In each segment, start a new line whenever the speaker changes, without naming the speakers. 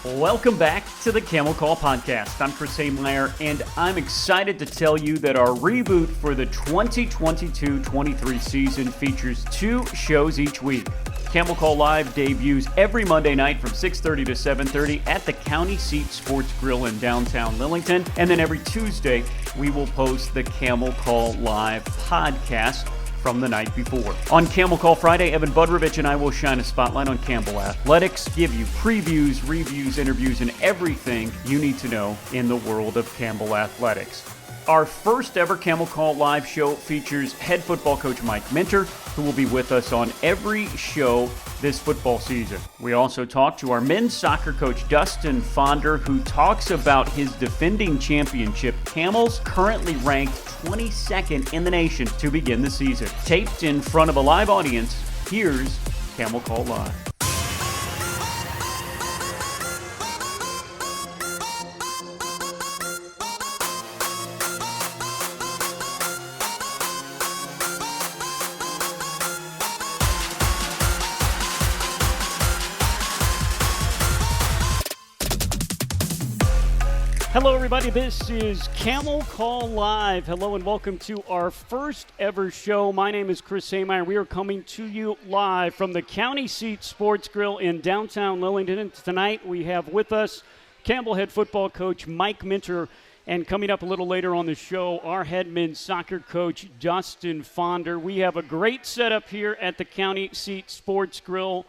Welcome back to the Camel Call podcast. I'm Chris Haymeier, and I'm excited to tell you that our reboot for the 2022-23 season features 2 shows each week. Camel Call Live debuts every Monday night from 6:30 to 7:30 at the County Seat Sports Grille in Downtown Lillington. And then every Tuesday, we will post the Camel Call Live podcast from the night before. On Camel Call Friday, Evan Budrovich and I will shine a spotlight on Campbell Athletics, give you previews, reviews, interviews, and everything you need to know in the world of Campbell Athletics. Our first ever Camel Call Live show features head football coach Mike Minter, who will be with us on every show this football season. We also talk to our men's soccer coach Dustin, who talks about his defending championship Camels, currently ranked 22nd in the nation to begin the season. Taped in front of a live audience, here's Camel Call Live. Hello, everybody. This is Camel Call Live. Hello, and welcome to our first ever show. My name is Chris Haymeier. We are coming to you live from the County Seat Sports Grille in downtown Lillington. And tonight, we have with us Campbell head football coach Mike Minter. And coming up a little later on the show, our head men's soccer coach Dustin. We have a great setup here at the County Seat Sports Grille.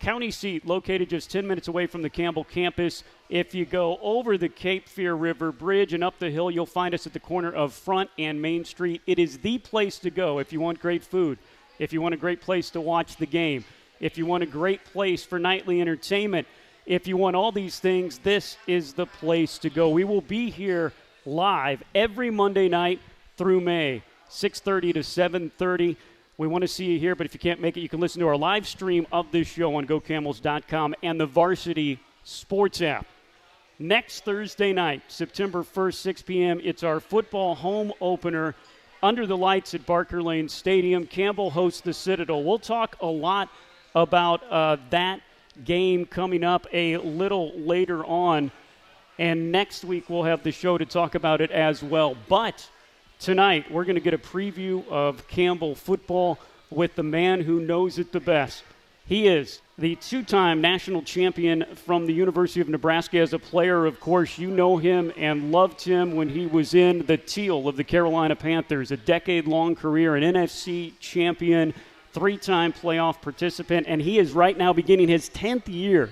County Seat, located just 10 minutes away from the Campbell campus. If you go over the Cape Fear River Bridge and up the hill, you'll find us at the corner of Front and Main Street. It is the place to go if you want great food, if you want a great place to watch the game, if you want a great place for nightly entertainment, if you want all these things, this is the place to go. We will be here live every Monday night through May, 6:30 to 7:30. We want to see you here, but if you can't make it, you can listen to our live stream of this show on GoCamels.com and the Varsity Sports app. Next Thursday night, September 1st, 6 p.m., it's our football home opener under the lights at Barker Lane Stadium. Campbell hosts the Citadel. We'll talk a lot about that game coming up a little later on, and next week we'll have the show to talk about it as well. But tonight, we're going to get a preview of Campbell football with the man who knows it the best. He is the two-time national champion from the University of Nebraska. As a player, of course, you know him and loved him when he was in the teal of the Carolina Panthers, a decade-long career, an NFC champion, 3-time playoff participant, and he is right now beginning his 10th year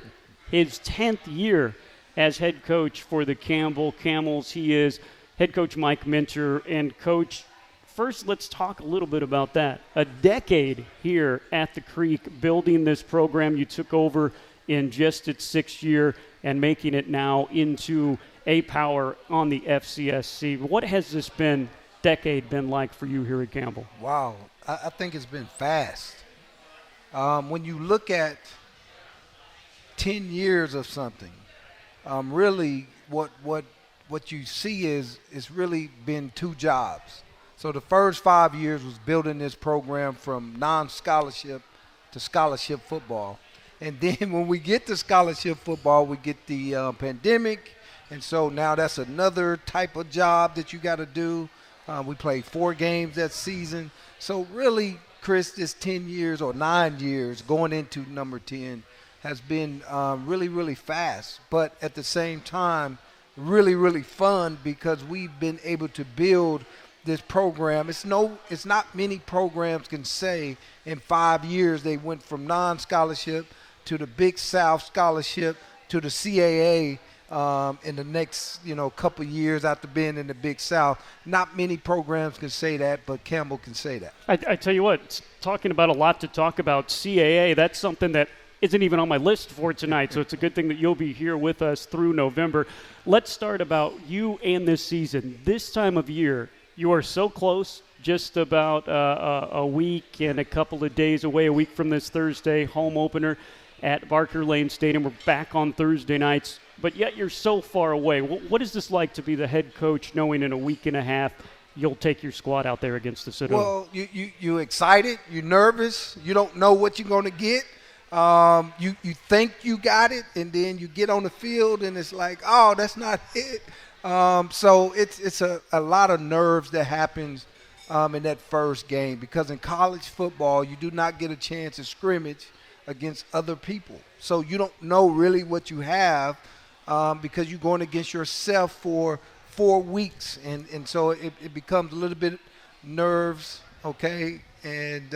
as head coach for the Campbell Camels. He is head coach Mike Minter. And, Coach, first let's talk a little bit about that. A decade here at the Creek building this program. You took over in just its 6th year and making it now into a power on the FCSC. What has this decade been like for you here at Campbell?
Wow, I think it's been fast. When you look at 10 years of something, really what you see is it's really been 2 jobs. So the first 5 years was building this program from non-scholarship to scholarship football. And then when we get to scholarship football, we get the pandemic. And so now that's another type of job that you got to do. We played 4 games that season. So really, Chris, this 10 years or 9 years going into number 10 has been really, really fast. But at the same time, really, really fun because we've been able to build this program. It's not many programs can say in 5 years they went from non-scholarship to the Big South scholarship to the CAA in the next couple years after being in the Big South. Not many programs can say that, but Campbell can say that.
I tell you what, talking about a lot to talk about CAA, that's something that isn't even on my list for tonight, so it's a good thing that you'll be here with us through November. Let's start about you and this season. This time of year, you are so close, just about a week and a couple of days away, a week from this Thursday home opener at Barker Lane Stadium. We're back on Thursday nights, but yet you're so far away. What is this like to be the head coach, knowing in a week and a half you'll take your squad out there against the Citadel?
Well, you're excited, you're nervous, you don't know what you're going to get. You think you got it, and then you get on the field, and it's like, oh, that's not it. So it's a lot of nerves that happens in that first game, because in college football, you do not get a chance to scrimmage against other people. So you don't know really what you have because you're going against yourself for 4 weeks. And so it becomes a little bit nerves, okay, and,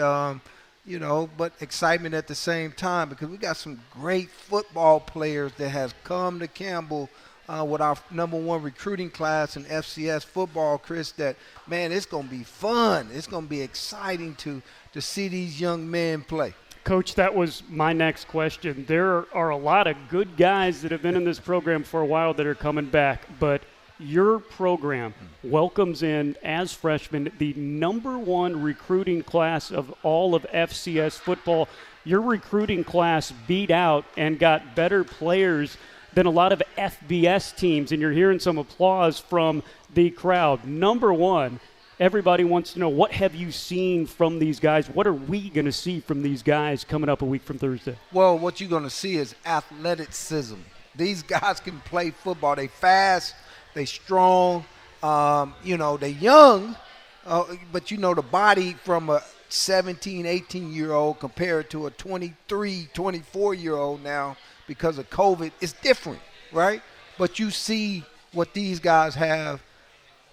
but excitement at the same time, because we got some great football players that has come to Campbell with our #1 recruiting class in FCS football, Chris, that, man, it's going to be fun. It's going to be exciting to see these young men play.
Coach, that was my next question. There are a lot of good guys that have been in this program for a while that are coming back, but your program welcomes in, as freshmen, the #1 recruiting class of all of FCS football. Your recruiting class beat out and got better players than a lot of FBS teams, and you're hearing some applause from the crowd. #1, everybody wants to know, what have you seen from these guys? What are we going to see from these guys coming up a week from Thursday?
Well, what you're going to see is athleticism. These guys can play football. They fast, they strong, they young, but the body from a 17, 18-year-old compared to a 23, 24-year-old now because of COVID, it's different, right? But you see what these guys have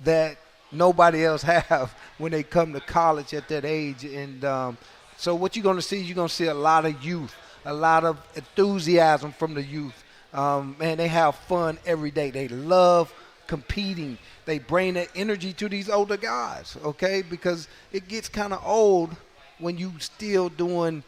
that nobody else have when they come to college at that age. And so what you're going to see is you're going to see a lot of youth, a lot of enthusiasm from the youth. Man, they have fun every day. They love competing. They bring that energy to these older guys, okay? Because it gets kind of old when you still doing,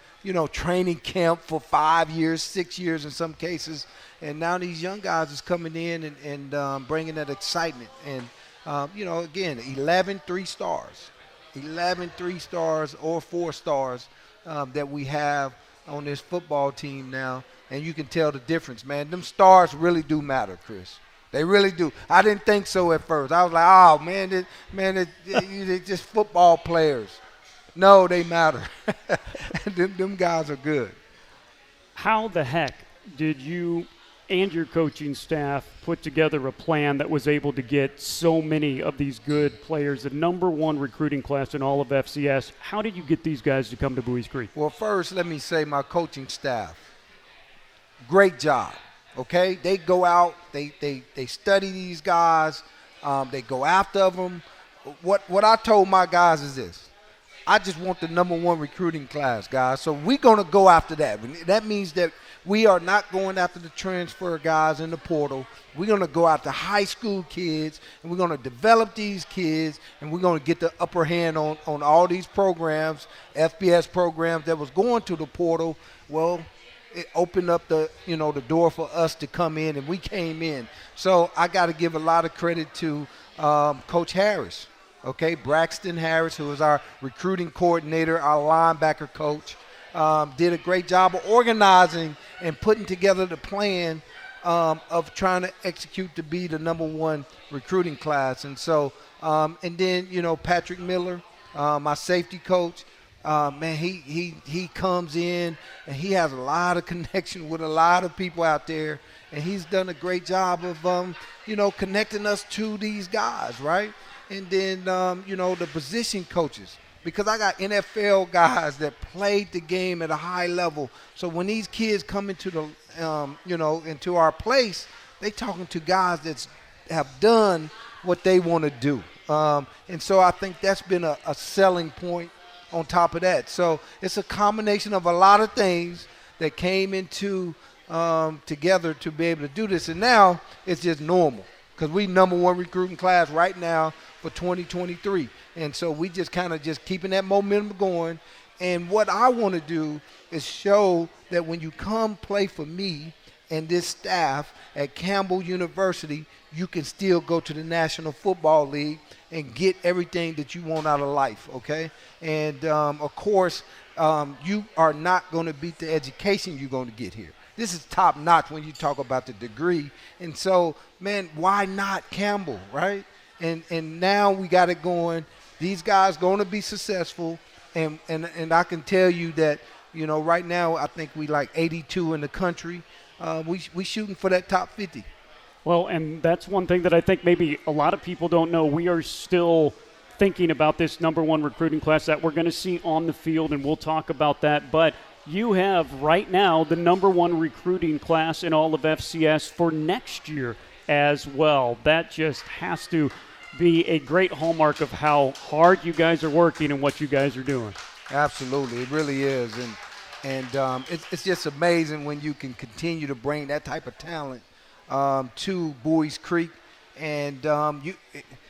training camp for 5 years, 6 years in some cases. And now these young guys is coming in and bringing that excitement. And, again, 11 3-stars, 11 3-stars or 4-stars that we have on this football team now. And you can tell the difference, man. Them stars really do matter, Chris. They really do. I didn't think so at first. I was like, oh, man, they're just football players. No, they matter. them guys are good.
How the heck did you and your coaching staff put together a plan that was able to get so many of these good players, the #1 recruiting class in all of FCS? How did you get these guys to come to Buies Creek?
Well, first, let me say my coaching staff, great job. Okay, they go out, they study these guys, they go after them. What I told my guys is this: I just want the #1 recruiting class, guys. So we're gonna go after that. That means that we are not going after the transfer guys in the portal. We're gonna go after high school kids, and we're gonna develop these kids, and we're gonna get the upper hand on all these programs, FBS programs that was going to the portal. Well, it opened up the door for us to come in, and we came in. So I got to give a lot of credit to Coach Harris, okay, Braxton Harris, who is our recruiting coordinator, our linebacker coach, did a great job of organizing and putting together the plan of trying to execute to be the #1 recruiting class. And so, and then, Patrick Miller, my safety coach, man, he comes in and he has a lot of connection with a lot of people out there, and he's done a great job of connecting us to these guys, right? And then the position coaches, because I got NFL guys that played the game at a high level. So when these kids come into the into our place, they talking to guys that have done what they want to do, and so I think that's been a selling point. On top of that, so it's a combination of a lot of things that came into together to be able to do this, and now it's just normal because we #1 recruiting class right now for 2023, and so we just kind of just keeping that momentum going. And what I want to do is show that when you come play for me and this staff at Campbell University, you can still go to the National Football League and get everything that you want out of life, okay? And, of course, you are not going to beat the education you're going to get here. This is top-notch when you talk about the degree. And so, man, why not Campbell, right? And now we got it going. These guys going to be successful, and I can tell you that right now I think we like 82 in the country. We shooting for that top 50.
Well, and that's one thing that I think maybe a lot of people don't know. We are still thinking about this number one recruiting class that we're going to see on the field, and we'll talk about that. But you have right now the number one recruiting class in all of FCS for next year as well. That just has to be a great hallmark of how hard you guys are working and what you guys are doing.
Absolutely, it really is, and it's just amazing when you can continue to bring that type of talent to Bowies Creek, and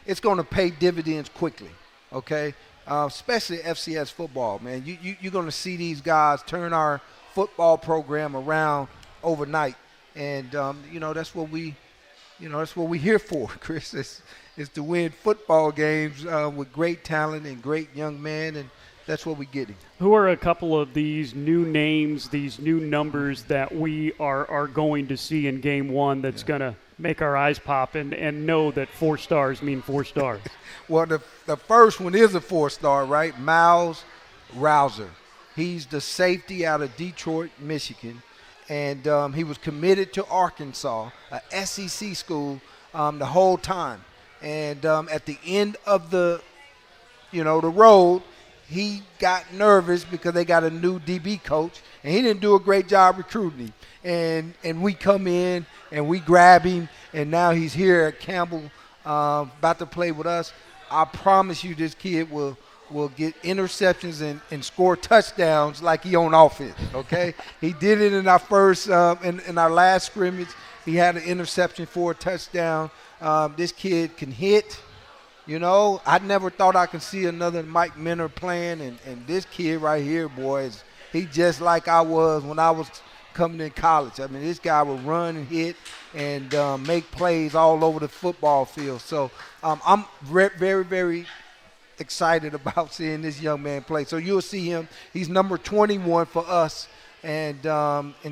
it's going to pay dividends quickly, okay? Especially FCS football, man. You're going to see these guys turn our football program around overnight, and that's what we're here for, Chris. Is to win football games with great talent and great young men, and that's what we're getting.
Who are a couple of these new names, these new numbers that we are going to see in game one that's going to make our eyes pop and know that 4 stars mean 4 stars?
Well, the first one is a 4-star, right? Miles Rouser. He's the safety out of Detroit, Michigan, and he was committed to Arkansas, a SEC school, the whole time. And at the end of the road, he got nervous because they got a new DB coach, and he didn't do a great job recruiting him. And we come in and we grab him, and now he's here at Campbell, about to play with us. I promise you, this kid will get interceptions and score touchdowns like he on offense. Okay, he did it in our first in our last scrimmage. He had an interception for a touchdown. This kid can hit. I never thought I could see another Mike Minner playing, and this kid right here, boys, he just like I was when I was coming in college. I mean, this guy will run and hit and make plays all over the football field. So I'm very, very excited about seeing this young man play. So you'll see him. He's number 21 for us, and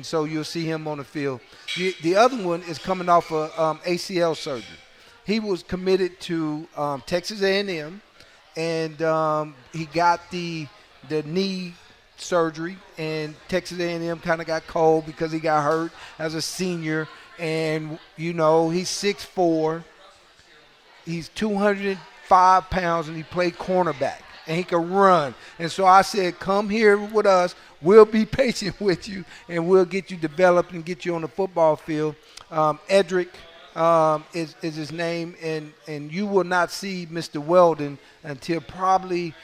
so you'll see him on the field. The other one is coming off of ACL surgery. He was committed to Texas A&M, and he got the knee surgery, and Texas A&M kind of got cold because he got hurt as a senior. And, he's 6'4", he's 205 pounds, and he played cornerback, and he can run. And so I said, come here with us. We'll be patient with you, and we'll get you developed and get you on the football field. Edric is his name, and you will not see Mr. Weldon until probably,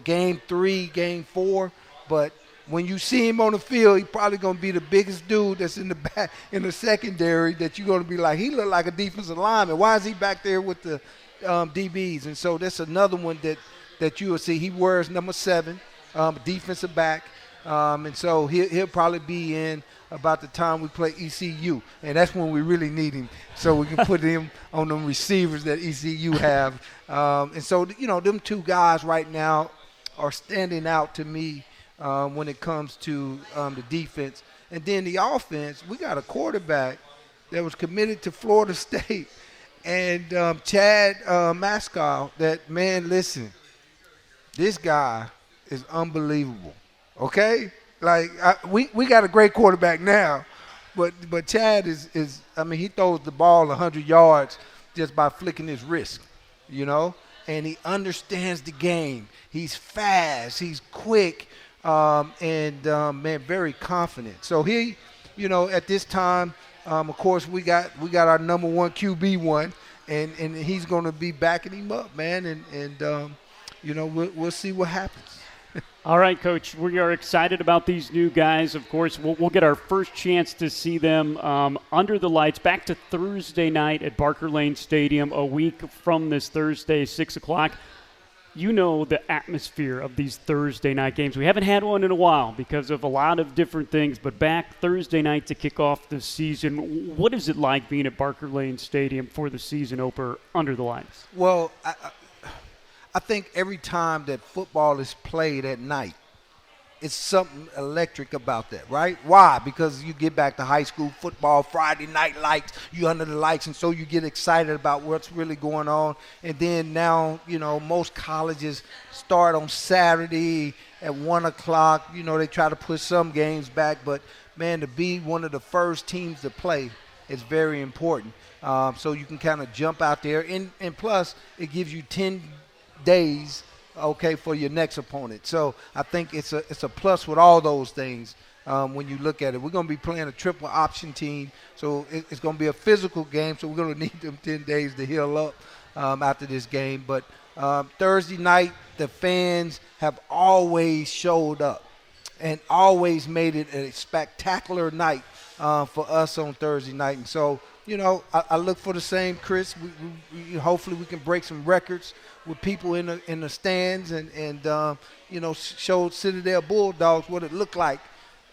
game 3, game 4. But when you see him on the field, he's probably going to be the biggest dude that's in the back in the secondary that you're going to be like, he look like a defensive lineman. Why is he back there with the DBs? And so that's another one that you will see. He wears number 7, defensive back, and so he'll probably be in about the time we play ECU, and that's when we really need him, so we can put him on them receivers that ECU have. And so, them 2 guys right now are standing out to me when it comes to the defense. And then the offense, we got a quarterback that was committed to Florida State, and Chad Mascal, that, man, listen, this guy is unbelievable, okay? Like, we got a great quarterback now, but Chad is he throws the ball 100 yards just by flicking his wrist, and he understands the game. He's fast, he's quick, and very confident. So he, at this time, of course, we got our number 1 QB1, and he's going to be backing him up, man, and we'll see what happens.
All right, Coach, we are excited about these new guys. Of course, we'll get our first chance to see them under the lights back to Thursday night at Barker Lane Stadium a week from this Thursday, 6 o'clock. You know the atmosphere of these Thursday night games. We haven't had one in a while because of a lot of different things, but back Thursday night to kick off the season. What is it like being at Barker Lane Stadium for the season opener under the lights?
Well, I think every time that football is played at night, it's something electric about that, right? Why? Because you get back to high school football, Friday night lights, you under the lights, and so you get excited about what's really going on. And then now, most colleges start on Saturday at 1 o'clock. They try to push some games back, but, man, to be one of the first teams to play is very important. So you can kind of jump out there. And plus, it gives you 10 days for your next opponent. So I think it's a plus with all those things when you look at it. We're going to be playing a triple option team, so it's going to be a physical game, so we're going to need them 10 days to heal up after this game. But Thursday night, the fans have always showed up and always made it a spectacular night for us on Thursday night. And so, I look for the same, Chris. We hopefully we can break some records with people in the stands and show Citadel Bulldogs what it looked like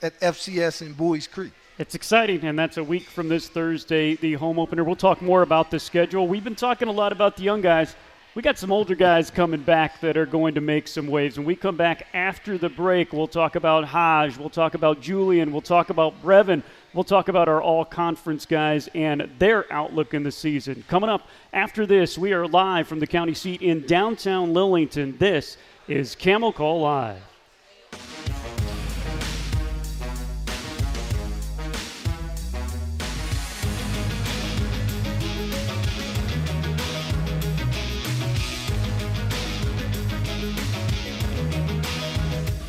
at FCS in Bowie's Creek.
It's exciting, and that's a week from this Thursday, the home opener. We'll talk more about the schedule. We've been talking a lot about the young guys. We got some older guys coming back that are going to make some waves. When we come back after the break, we'll talk about Haj, we'll talk about Julian, we'll talk about Brevin, we'll talk about our all-conference guys and their outlook in the season. Coming up after this, we are live from the county seat in downtown Lillington. This is Camel Call Live.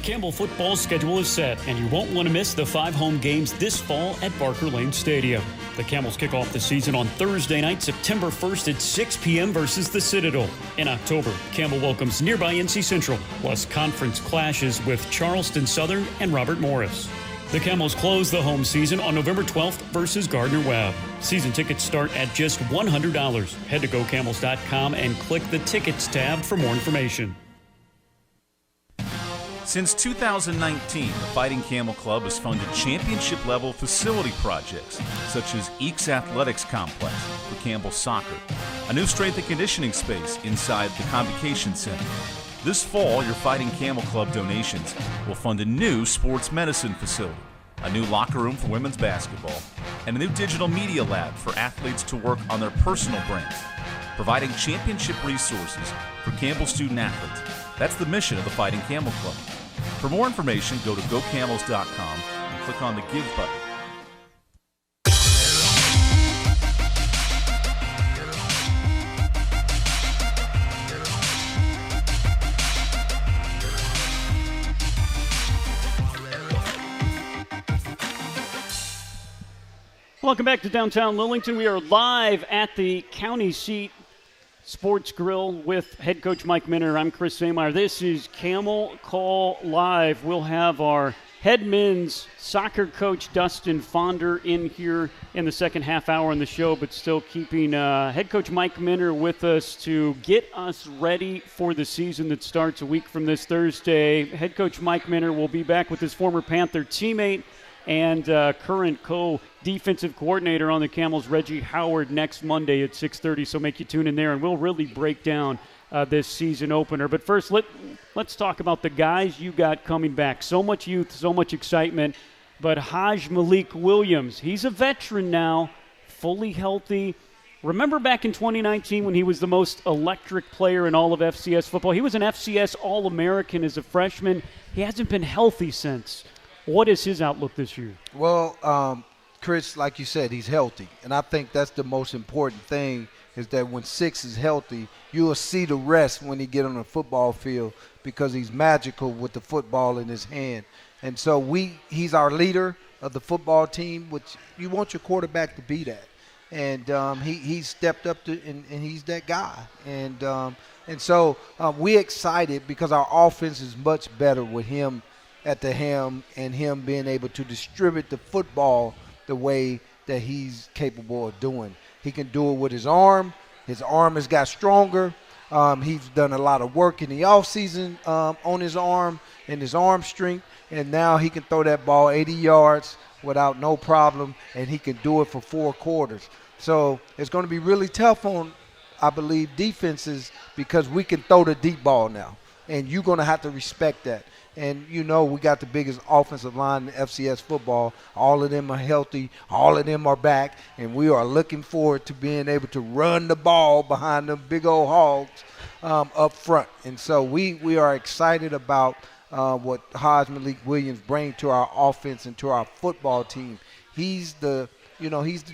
Campbell football's schedule is set, and you won't want to miss the 5 home games this fall at Barker Lane Stadium. The Camels kick off the season on Thursday night, September 1st at 6 p.m. versus the Citadel. In October, Campbell welcomes nearby NC Central, plus conference clashes with Charleston Southern and Robert Morris. The Camels close the home season on November 12th versus Gardner-Webb. Season tickets start at just $100. Head to GoCamels.com and click the Tickets tab for more information.
Since 2019, the Fighting Camel Club has funded championship-level facility projects, such as Eakes Athletics Complex for Campbell Soccer, a new strength and conditioning space inside the Convocation Center. This fall, your Fighting Camel Club donations will fund a new sports medicine facility, a new locker room for women's basketball, and a new digital media lab for athletes to work on their personal brands, providing championship resources for Campbell student-athletes. That's the mission of the Fighting Camel Club. For more information, go to GoCamels.com and click on the Give button.
Welcome back to Downtown Lillington. We are live at the County Seat Sports Grille with head coach Mike Minner. I'm Chris Sameyer. This is Camel Call Live. We'll have our head men's soccer coach Dustin Fonder in here in the second half hour in the show, but still keeping head coach Mike Minner with us to get us ready for the season that starts a week from this Thursday. Head coach Mike Minner will be back with his former Panther teammate and current co-defensive coordinator on the Camels, Reggie Howard, next Monday at 6:30. So make you tune in there, and we'll really break down this season opener. But first, let's talk about the guys you got coming back. So much youth, so much excitement. But Haj Malik Williams, he's a veteran now, fully healthy. Remember back in 2019 when he was the most electric player in all of FCS football? He was an FCS All-American as a freshman. He hasn't been healthy since. What is his outlook this year?
Well, Chris, like you said, he's healthy. And I think that's the most important thing is that when Six is healthy, you will see the rest when he get on the football field because he's magical with the football in his hand. And so he's our leader of the football team, which you want your quarterback to be that. And he stepped up to and he's that guy. And so we're excited because our offense is much better with him at the helm and him being able to distribute the football the way that he's capable of doing. He can do it with his arm. His arm has got stronger. He's done a lot of work in the offseason on his arm and his arm strength, and now he can throw that ball 80 yards without no problem, and he can do it for 4 quarters. So it's going to be really tough on, I believe, defenses because we can throw the deep ball now, and you're going to have to respect that. And, we got the biggest offensive line in FCS football. All of them are healthy. All of them are back. And we are looking forward to being able to run the ball behind them big old hogs up front. And so we are excited about what Hodge Malik Williams brings to our offense and to our football team. He's the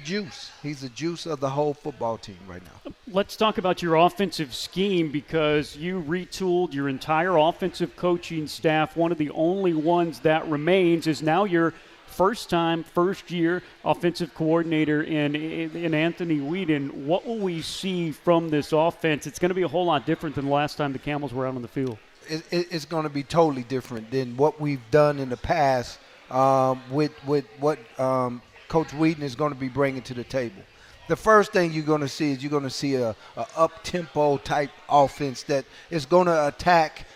juice. He's the juice of the whole football team right now.
Let's talk about your offensive scheme, because you retooled your entire offensive coaching staff. One of the only ones that remains is now your first-year offensive coordinator in Anthony Whedon. What will we see from this offense? It's going to be a whole lot different than the last time the Camels were out on the field.
It's going to be totally different than what we've done in the past with what Coach Whedon is going to be bringing to the table. The first thing you're going to see is a up-tempo type offense that is going to attack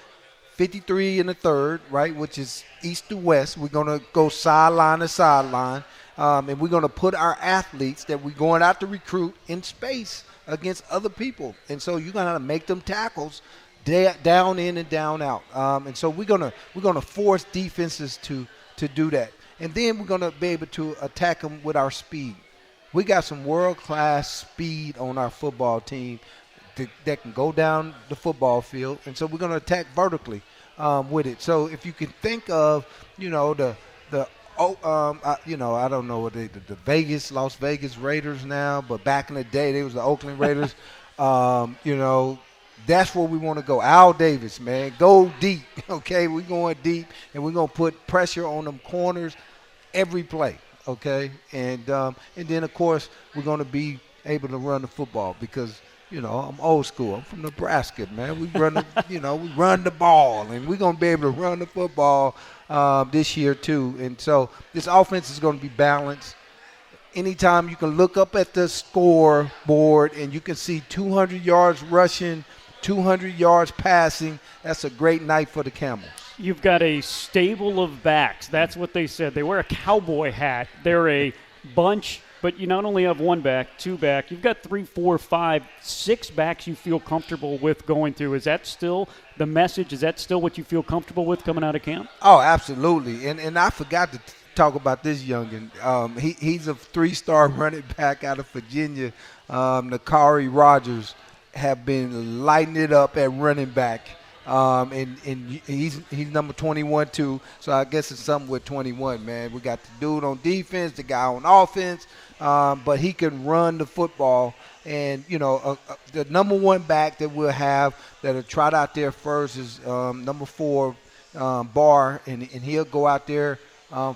53 and a third, right, which is east to west. We're going to go sideline to sideline, and we're going to put our athletes that we're going out to recruit in space against other people. And so you're going to have to make them tackles down in and down out. And so we're gonna force defenses to do that. And then we're going to be able to attack them with our speed. We got some world-class speed on our football team that can go down the football field. And so we're going to attack vertically with it. So if you can think of, I don't know what the Las Vegas Raiders now, but back in the day they was the Oakland Raiders. That's where we want to go. Al Davis, man, go deep. Okay, we're going deep, and we're going to put pressure on them corners every play, okay? And then, of course, we're going to be able to run the football because, I'm old school. I'm from Nebraska, man. We run the ball, and we're going to be able to run the football this year too. And so this offense is going to be balanced. Anytime you can look up at the scoreboard and you can see 200 yards rushing, 200 yards passing, that's a great night for the Camels.
You've got a stable of backs. That's what they said. They wear a cowboy hat. They're a bunch, but you not only have one back, two back. You've got 3, 4, 5, 6 backs you feel comfortable with going through. Is that still the message? Is that still what you feel comfortable with coming out of camp?
Oh, absolutely. And I forgot to talk about this youngin. He's a 3-star running back out of Virginia. Nakari Rogers have been lighting it up at running back. And he's number 21 too, so I guess it's something with 21, man. We got the dude on defense, the guy on offense, but he can run the football. And, the number 1 back that we'll have that'll trot out there first is number 4, Barr, and he'll go out there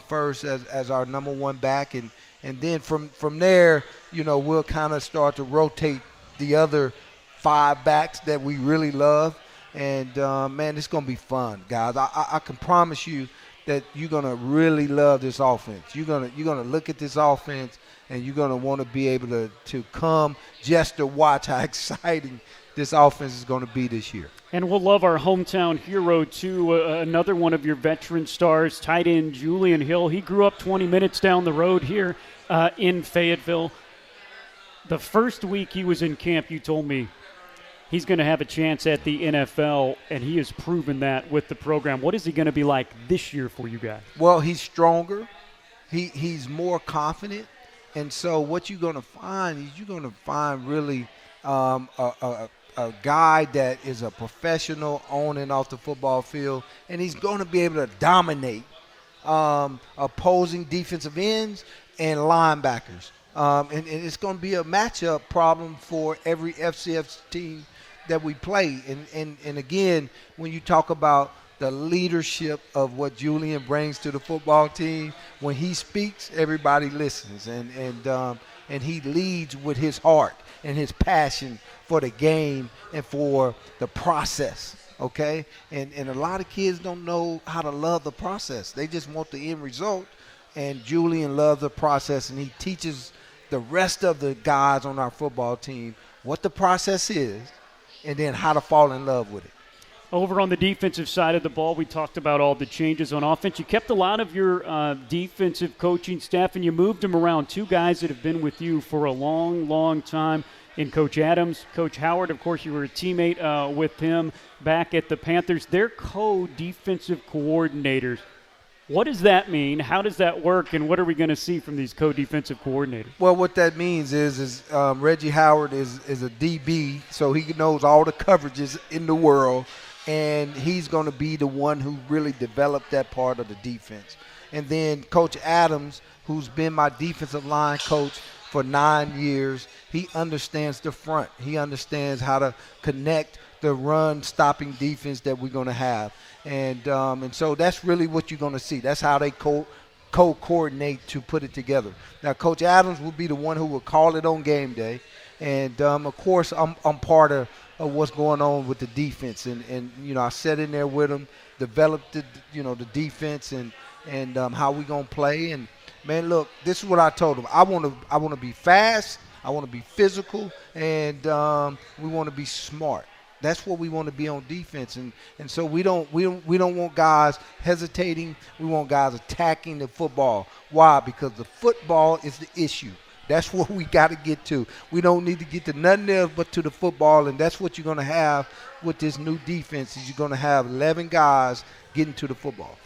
first as our number 1 back. And then from there, we'll kind of start to rotate the other 5 backs that we really love. And, man, it's going to be fun, guys. I can promise you that you're going to really love this offense. You're going to look at this offense, and you're going to want to be able to come just to watch how exciting this offense is going to be this year.
And we'll love our hometown hero, too, another one of your veteran stars, tight end Julian Hill. He grew up 20 minutes down the road here in Fayetteville. The first week he was in camp, you told me, he's going to have a chance at the NFL, and he has proven that with the program. What is he going to be like this year for you guys?
Well, he's stronger. He's more confident. And so what you're going to find is you're going to find really a guy that is a professional on and off the football field, and he's going to be able to dominate opposing defensive ends and linebackers. And it's going to be a matchup problem for every FCS team that we play. And again, when you talk about the leadership of what Julian brings to the football team, when he speaks, everybody listens. And he leads with his heart and his passion for the game and for the process, okay? And a lot of kids don't know how to love the process. They just want the end result. And Julian loves the process, and he teaches the rest of the guys on our football team what the process is and then how to fall in love with it.
Over on the defensive side of the ball, we talked about all the changes on offense. You kept a lot of your defensive coaching staff, and you moved them around. Two guys that have been with you for a long, long time in Coach Adams. Coach Howard, of course, you were a teammate with him back at the Panthers. They're co-defensive coordinators. What does that mean? How does that work, and what are we going to see from these co-defensive coordinators?
Well, what that means is Reggie Howard is a DB, so he knows all the coverages in the world, and he's going to be the one who really developed that part of the defense. And then Coach Adams, who's been my defensive line coach for 9 years, he understands the front. He understands how to connect the run-stopping defense that we're going to have. And so that's really what you're going to see. That's how they co-coordinate to put it together. Now, Coach Adams will be the one who will call it on game day. And, of course, I'm part of what's going on with the defense. And I sat in there with him, developed the defense and how we going to play. And, man, look, this is what I told him. I want to be fast. I want to be physical. And we want to be smart. That's what we want to be on defense, and so we don't want guys hesitating. We want guys attacking the football. Why? Because the football is the issue. That's what we got to get to. We don't need to get to nothing else but to the football, and that's what you're going to have with this new defense. Is you're going to have 11 guys getting to the football.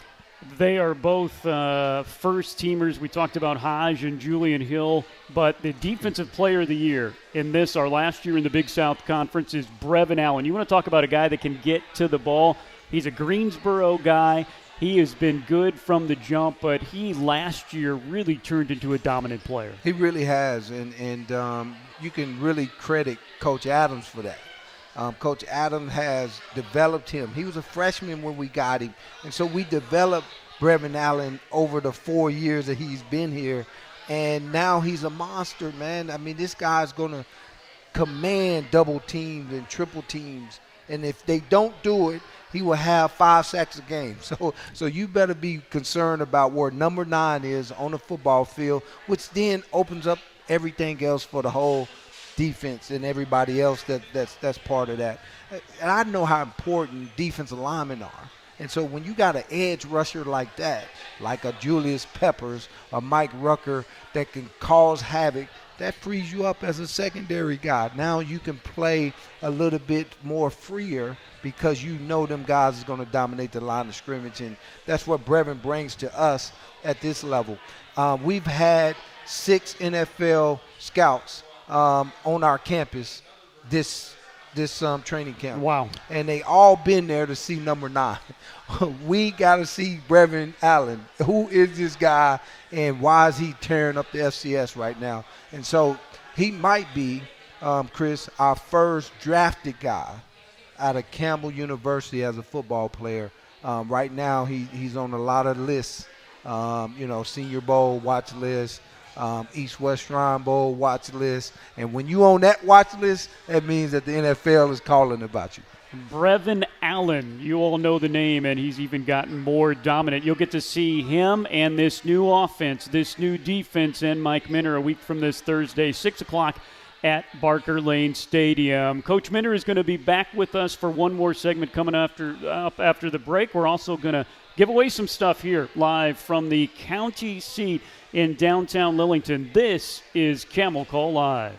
They are both first-teamers. We talked about Hodge and Julian Hill, but the Defensive Player of the Year in this, our last year in the Big South Conference, is Brevin Allen. You want to talk about a guy that can get to the ball. He's a Greensboro guy. He has been good from the jump, but he last year really turned into a dominant player.
He really has, and you can really credit Coach Adams for that. Coach Adams has developed him. He was a freshman when we got him, and so we developed Brevin Allen over the 4 years that he's been here, and now he's a monster, man. I mean, this guy's going to command double teams and triple teams, and if they don't do it, he will have 5 sacks a game. So you better be concerned about where number 9 is on the football field, which then opens up everything else for the whole defense and everybody else that's part of that. And I know how important defensive linemen are. And so when you got an edge rusher like that, like a Julius Peppers, a Mike Rucker that can cause havoc, that frees you up as a secondary guy. Now you can play a little bit more freer because you know them guys is going to dominate the line of scrimmage, and that's what Brevin brings to us at this level. We've had 6 NFL scouts on our campus this training camp.
Wow.
And they all been there to see number 9. We got to see Brevin Allen. Who is this guy and why is he tearing up the FCS right now? And so he might be, Chris, our first drafted guy out of Campbell University as a football player. Right now he's on a lot of lists, Senior Bowl watch list, East-West Shrine Bowl watch list. And when you on that watch list, that means that the NFL is calling about you.
Brevin Allen, you all know the name, and he's even gotten more dominant. You'll get to see him and this new offense, this new defense, and Mike Minter a week from this Thursday, 6 o'clock at Barker Lane Stadium. Coach Minter is going to be back with us for one more segment coming up after the break. We're also going to give away some stuff here live from the county seat in downtown Lillington. This is Camel Call Live.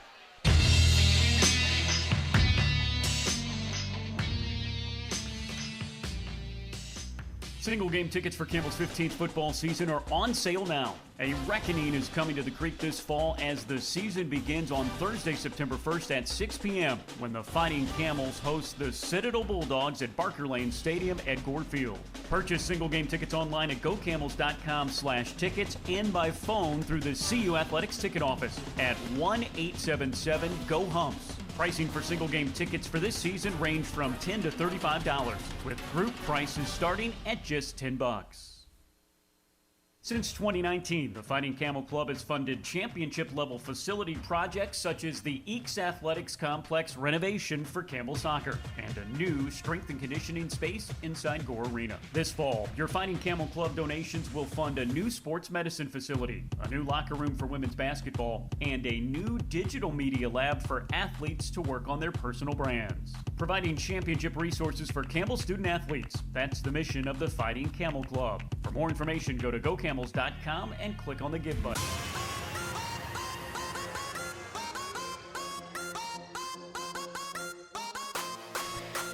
Single game tickets for Campbell's 15th football season are on sale now. A reckoning is coming to the Creek this fall as the season begins on Thursday, September 1st at 6 p.m. when the Fighting Camels host the Citadel Bulldogs at Barker Lane Stadium at Gore Field. Purchase single game tickets online at gocamels.com/tickets and by phone through the CU Athletics ticket office at 1-877-GO-HUMPS. Pricing for single game tickets for this season range from $10 to $35, with group prices starting at just $10. Since 2019, the Fighting Camel Club has funded championship-level facility projects such as the Eakes Athletics Complex renovation for Campbell Soccer and a new strength and conditioning space inside Gore Arena. This fall, your Fighting Camel Club donations will fund a new sports medicine facility, a new locker room for women's basketball, and a new digital media lab for athletes to work on their personal brands. providing championship resources for Campbell student-athletes. That's the mission of the Fighting Camel Club. For more information, go to gocamels.com and click on the Give button.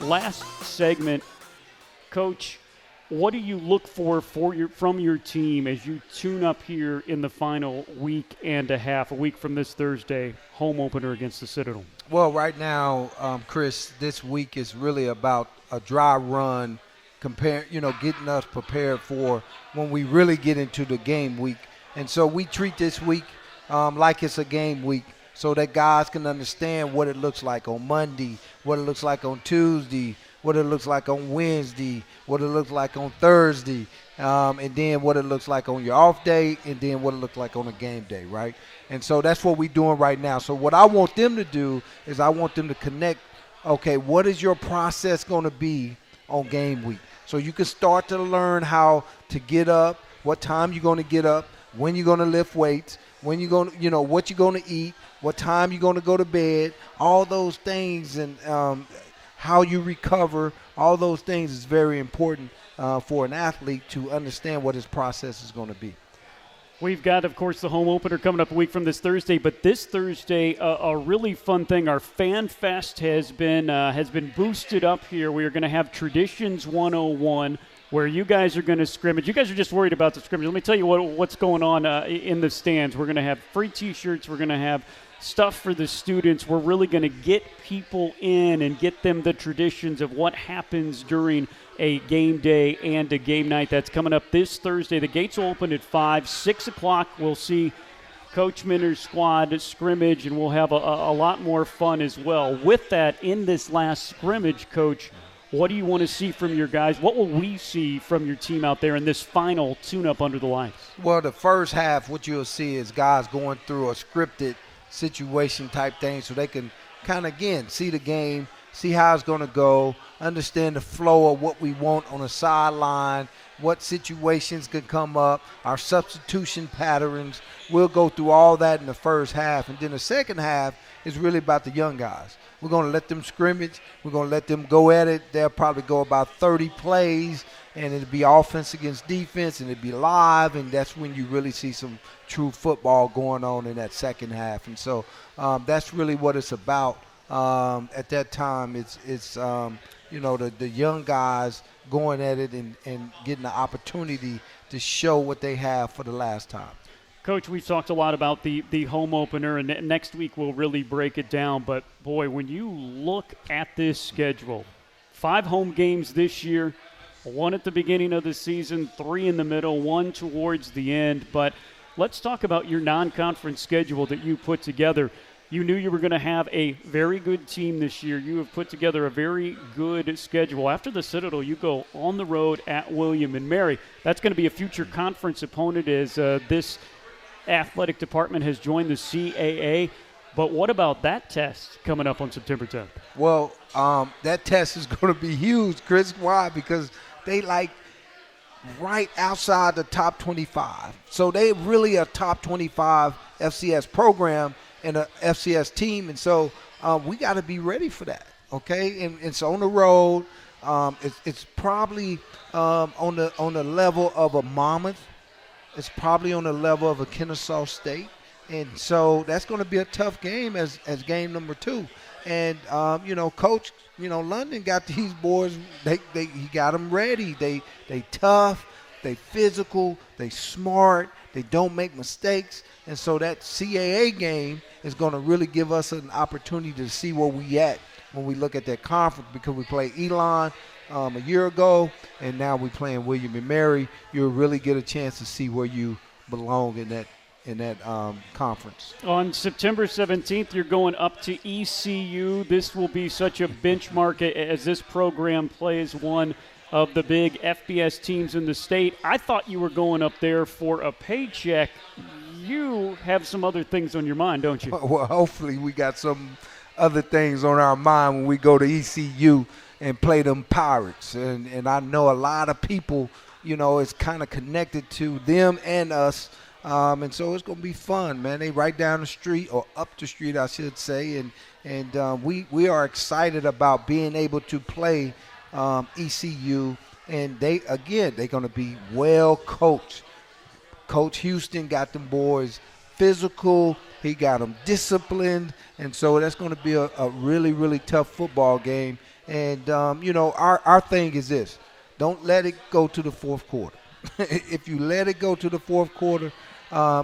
Last segment, Coach, what do you look for from your team as you tune up here in the final week and a half, a week from this Thursday, home opener against the Citadel?
Well, right now, Chris, this week is really about a dry run, getting us prepared for when we really get into the game week. And so we treat this week like it's a game week, so that guys can understand what it looks like on Monday, what it looks like on Tuesday, what it looks like on Wednesday, what it looks like on Thursday, and then what it looks like on your off day, and then what it looks like on a game day, right? And so that's what we're doing right now. So what I want them to do is I want them to connect, okay, what is your process going to be on game week? So you can start to learn how to get up, what time you're going to get up, when you're going to lift weights, when you're going to, what you're going to eat, what time you're going to go to bed, all those things, and how you recover, all those things is very important for an athlete to understand what his process is going to be.
We've got, of course, the home opener coming up a week from this Thursday, but this Thursday, a really fun thing. Our Fan Fest has been boosted up here. We are going to have Traditions 101, where you guys are going to scrimmage. You guys are just worried about the scrimmage. Let me tell you what's going on in the stands. We're going to have free T-shirts. We're going to have stuff for the students. We're really going to get people in and get them the traditions of what happens during a game day and a game night. That's coming up this Thursday. The gates will open at 5. 6 o'clock, we'll see Coach Minter's squad scrimmage, and we'll have a lot more fun as well. With that, in this last scrimmage, Coach, what do you want to see from your guys? What will we see from your team out there in this final tune-up under the lights?
Well, the first half, what you'll see is guys going through a scripted situation type thing so they can kind of, again, see the game, see how it's going to go, understand the flow of what we want on the sideline, what situations could come up, our substitution patterns. We'll go through all that in the first half. And then the second half is really about the young guys. We're going to let them scrimmage. We're going to let them go at it. They'll probably go about 30 plays, and it'll be offense against defense, and it'll be live, and that's when you really see some true football going on in that second half. And so that's really what it's about. At that time, it's the young guys going at it and getting the opportunity to show what they have for the last time.
Coach, we've talked a lot about the home opener, and next week we'll really break it down. But, boy, when you look at this schedule, 5 home games this year, 1 at the beginning of the season, 3 in the middle, 1 towards the end. But let's talk about your non-conference schedule that you put together. You knew you were going to have a very good team this year. You have put together a very good schedule. After the Citadel, you go on the road at William & Mary. That's going to be a future conference opponent as this athletic department has joined the CAA. But what about that test coming up on September 10th?
Well, that test is going to be huge, Chris. Why? Because they right outside the top 25. So they really a top 25 FCS program and a FCS team. And so we got to be ready for that, okay? And it's on the road. It's probably on the level of a Monmouth. It's probably on the level of a Kennesaw State. And so that's going to be a tough game as game number 2. And, Coach, London got these boys, he got them ready. They tough, they physical, they smart, they don't make mistakes. And so that CAA game is going to really give us an opportunity to see where we at when we look at that conference, because we played Elon a year ago, and now we're playing William & Mary. You'll really get a chance to see where you belong in that conference.
On September 17th, you're going up to ECU. This will be such a benchmark as this program plays one of the big FBS teams in the state. I thought you were going up there for a paycheck. You have some other things on your mind, don't you?
Well, hopefully we got some other things on our mind when we go to ECU and play them Pirates. And I know a lot of people, it's kind of connected to them and us And so it's going to be fun, man. They right down the street, or up the street, I should say. And we are excited about being able to play ECU. And they're going to be well coached. Coach Houston got them boys physical. He got them disciplined. And so that's going to be a really, really tough football game. And, our thing is this. Don't let it go to the fourth quarter. If you let it go to the fourth quarter,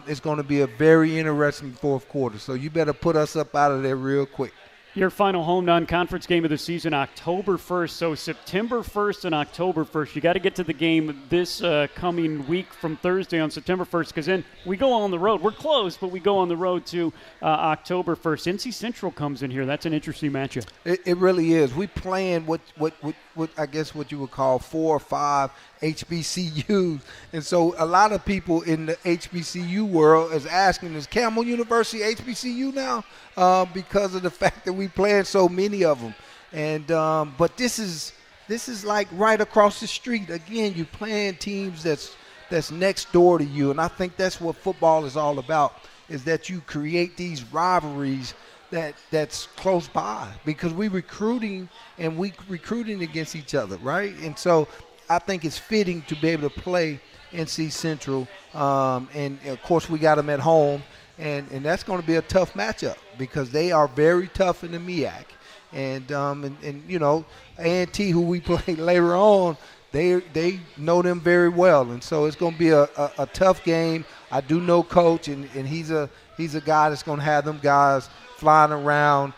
it's going to be a very interesting fourth quarter. So you better put us up out of there real quick.
Your final home non-conference game of the season, October 1st. So September 1st and October 1st. You got to get to the game this coming week from Thursday on September 1st, because then we go on the road. We're close, but we go on the road to October 1st. NC Central comes in here. That's an interesting matchup.
It really is. We playing what I guess what you would call 4 or 5 HBCUs. And so a lot of people in the HBCU world is asking, is Campbell University HBCU now? Because of the fact that we playing so many of them. And but this is like right across the street. Again, you playing teams that's next door to you. And I think that's what football is all about, is that you create these rivalries that's close by, because we recruiting against each other, right? And so I think it's fitting to be able to play NC Central, and of course we got them at home, and that's going to be a tough matchup because they are very tough in the MEAC, and A&T, who we play later on, they know them very well, and so it's going to be a tough game. I do know Coach, and he's a guy that's going to have them guys flying around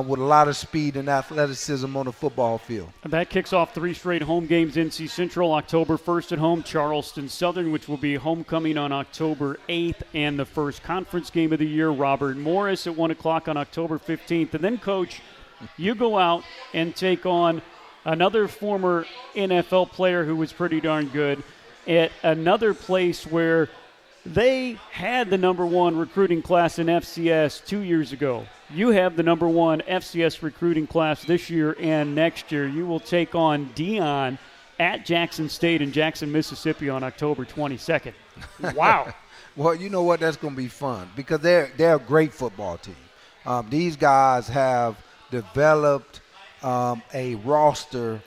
with a lot of speed and athleticism on the football field.
And that kicks off 3 straight home games. NC Central, October 1st at home. Charleston Southern, which will be homecoming on October 8th. And the first conference game of the year, Robert Morris at 1 o'clock on October 15th. And then, Coach, you go out and take on another former NFL player who was pretty darn good at another place where they had the number 1 recruiting class in FCS 2 years ago. You have the number 1 FCS recruiting class this year and next year. You will take on Dion at Jackson State in Jackson, Mississippi on October 22nd. Wow.
Well, you know what? That's going to be fun because they're a great football team. These guys have developed a roster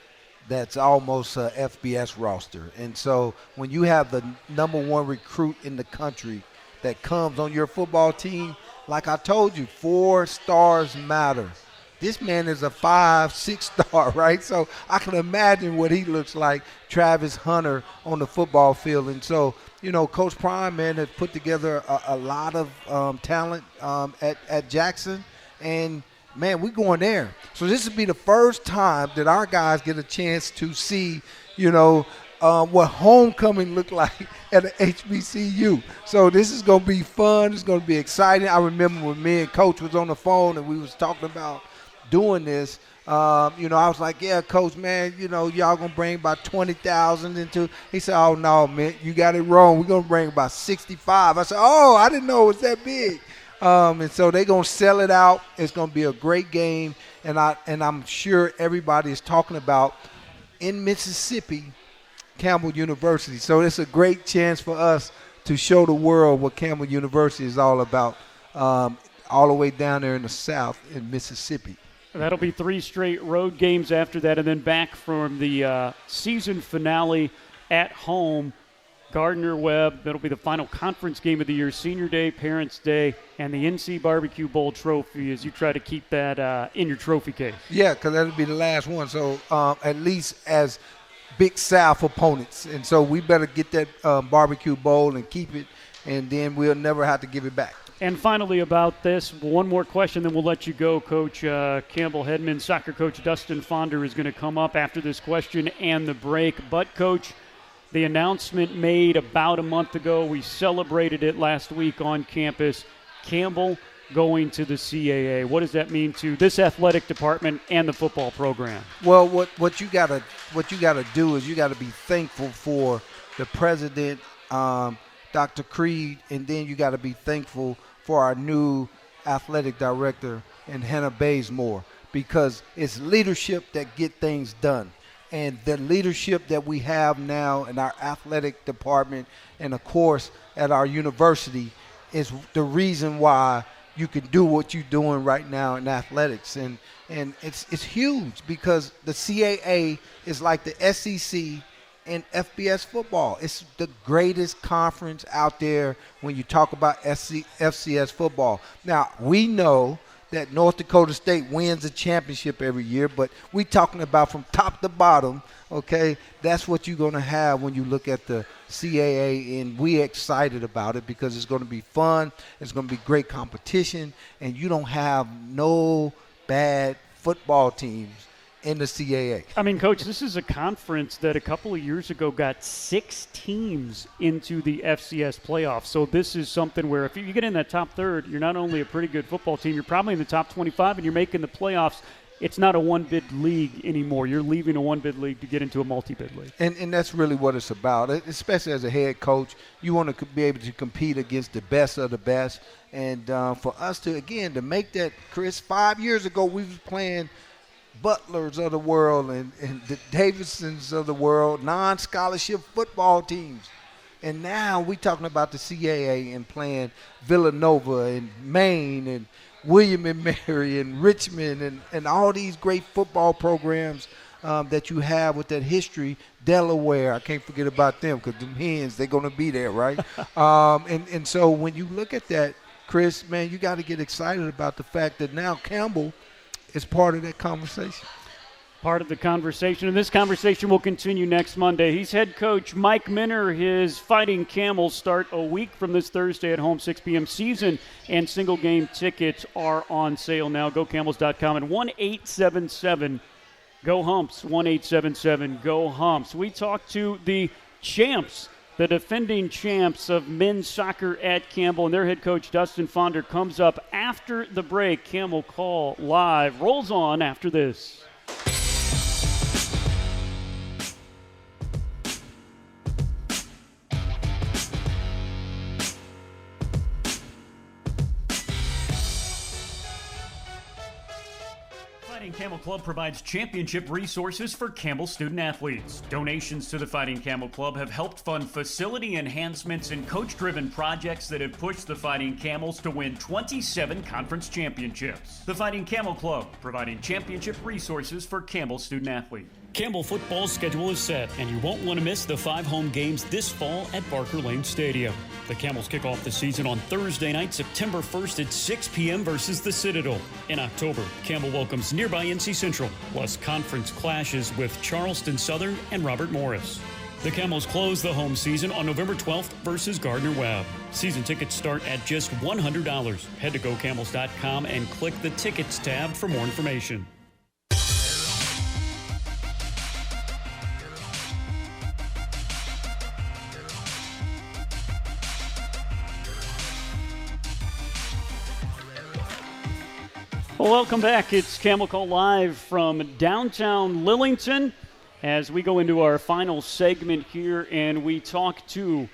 that's almost a FBS roster. And so when you have the number 1 recruit in the country that comes on your football team, like I told you, 4 stars matter. This man is a 5-6 star, right? So I can imagine what he looks like, Travis Hunter, on the football field. And so, Coach Prime, man, has put together a lot of talent at Jackson. And man, we're going there. So this will be the first time that our guys get a chance to see, what homecoming looked like at an HBCU. So this is going to be fun. It's going to be exciting. I remember when me and Coach was on the phone and we was talking about doing this. I was like, yeah, Coach, man, y'all going to bring about 20,000 into. He said, oh, no, man, you got it wrong. We're going to bring about 65. I said, oh, I didn't know it was that big. And so they're going to sell it out. It's going to be a great game. And I'm sure everybody is talking about in Mississippi, Campbell University. So it's a great chance for us to show the world what Campbell University is all about, all the way down there in the South in Mississippi.
That'll be 3 straight road games after that, and then back from the season finale at home. Gardner-Webb, that'll be the final conference game of the year, Senior Day, Parents' Day, and the NC Barbecue Bowl trophy as you try to keep that in your trophy case.
Yeah, because that'll be the last one. So at least as Big South opponents. And so we better get that barbecue bowl and keep it, and then we'll never have to give it back.
And finally about this, one more question, then we'll let you go, Coach. Campbell Headman soccer coach Dustin Fonder is going to come up after this question and the break. But, Coach, the announcement made about a month ago, we celebrated it last week on campus, Campbell going to the CAA. What does that mean to this athletic department and the football program?
Well, what you gotta do is you gotta be thankful for the president, Dr. Creed, and then you gotta be thankful for our new athletic director and Hannah Bazemore, because it's leadership that get things done. And the leadership that we have now in our athletic department, and of course at our university is the reason why you can do what you're doing right now in athletics. And it's huge because the CAA is like the SEC in FBS football. It's the greatest conference out there when you talk about FCS football. Now, we know that North Dakota State wins a championship every year, but we're talking about from top to bottom, okay? That's what you're going to have when you look at the CAA, and we're excited about it because it's going to be fun, it's going to be great competition, and you don't have no bad football teams in the CAA.
I mean, Coach, this is a conference that a couple of years ago got 6 teams into the FCS playoffs. So this is something where if you get in that top third, you're not only a pretty good football team, you're probably in the top 25 and you're making the playoffs. It's not a one-bid league anymore. You're leaving a one-bid league to get into a multi-bid league.
And that's really what it's about, especially as a head coach. You want to be able to compete against the best of the best. And for us to, again, to make that, Chris, 5 years ago we was playing – Butlers of the world and the Davidsons of the world, non-scholarship football teams. And now we're talking about the CAA and playing Villanova and Maine and William and Mary and Richmond and all these great football programs that you have with that history. Delaware, I can't forget about them because them hens, they're going to be there, right? And so when you look at that, Chris, man, you got to get excited about the fact that now Campbell is part of that conversation.
Part of the conversation, and this conversation will continue next Monday. He's head coach Mike Minner. His Fighting Camels start a week from this Thursday at home, 6 p.m. Season and single game tickets are on sale now. GoCamels.com and 1-877-GO-HUMPS, 1-877-GO-HUMPS. We talked to the champs, the defending champs of men's soccer at Campbell, and their head coach, Dustin Fonder, comes up after the break. Camel Call Live rolls on after this. Camel Club provides championship resources for Campbell student athletes. Donations to the Fighting Camel Club have helped fund facility enhancements and coach-driven projects that have pushed the Fighting Camels to win 27 conference championships. The Fighting Camel Club, providing championship resources for Campbell student athletes. Campbell football's schedule is set, and you won't want to miss the 5 home games this fall at Barker Lane Stadium. The Camels kick off the season on Thursday night, September 1st at 6 p.m. versus the Citadel. In October, Campbell welcomes nearby NC Central, plus conference clashes with Charleston Southern and Robert Morris. The Camels close the home season on November 12th versus Gardner-Webb. Season tickets start at just $100. Head to GoCamels.com and click the Tickets tab for more information. Well, welcome back. It's Camel Call Live from downtown Lillington as we go into our final segment here, and we talk to,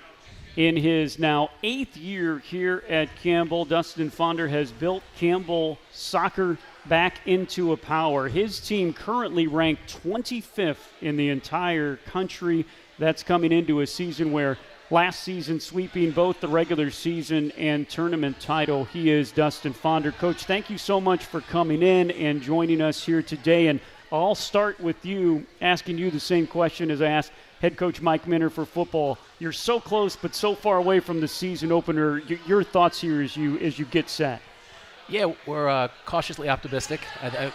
in his now 8th year here at Campbell, Dustin Fonder has built Campbell soccer back into a power. His team currently ranked 25th in the entire country. That's coming into a season where last season sweeping both the regular season and tournament title. He is Dustin Fonder. Coach, thank you so much for coming in and joining us here today. And I'll start with you, asking you the same question as I asked head coach Mike Minner for football. You're so close but so far away from the season opener. Your thoughts here as you get set?
Yeah, we're cautiously optimistic.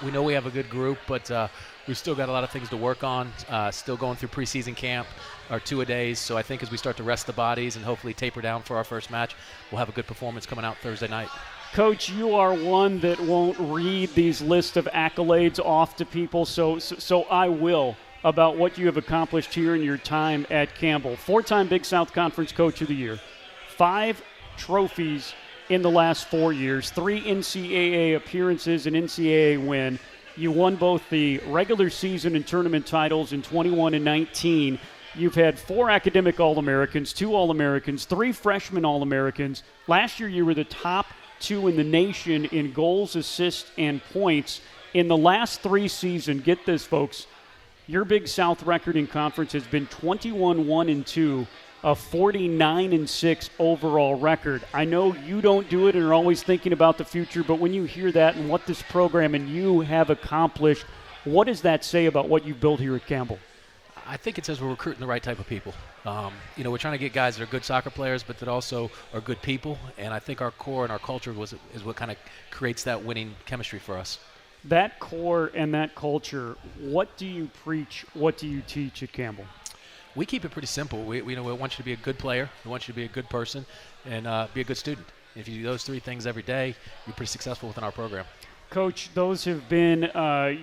We know we have a good group, but we've still got a lot of things to work on. Still going through preseason camp, our 2-a-days. So I think as we start to rest the bodies and hopefully taper down for our first match, we'll have a good performance coming out Thursday night.
Coach, you are one that won't read these lists of accolades off to people, so I will, about what you have accomplished here in your time at Campbell. 4-time Big South Conference Coach of the Year, 5 trophies in the last 4 years, 3 NCAA appearances, an NCAA win. You won both the regular season and tournament titles in 21 and 19. You've had 4 academic All-Americans, 2 All-Americans, 3 freshman All-Americans. Last year you were the top 2 in the nation in goals, assists, and points. In the last 3 seasons, get this, folks, your Big South record in conference has been 21-1-2 a 49-6 overall record. I know you don't do it and are always thinking about the future, but when you hear that and what this program and you have accomplished, what does that say about what you've built here at Campbell?
I think it says we're recruiting the right type of people. We're trying to get guys that are good soccer players, but that also are good people. And I think our core and our culture is what kind of creates that winning chemistry for us.
That core and that culture, what do you preach? What do you teach at Campbell?
We keep it pretty simple. We want you to be a good player. We want you to be a good person and be a good student. If you do those three things every day, you're pretty successful within our program.
Coach, those have been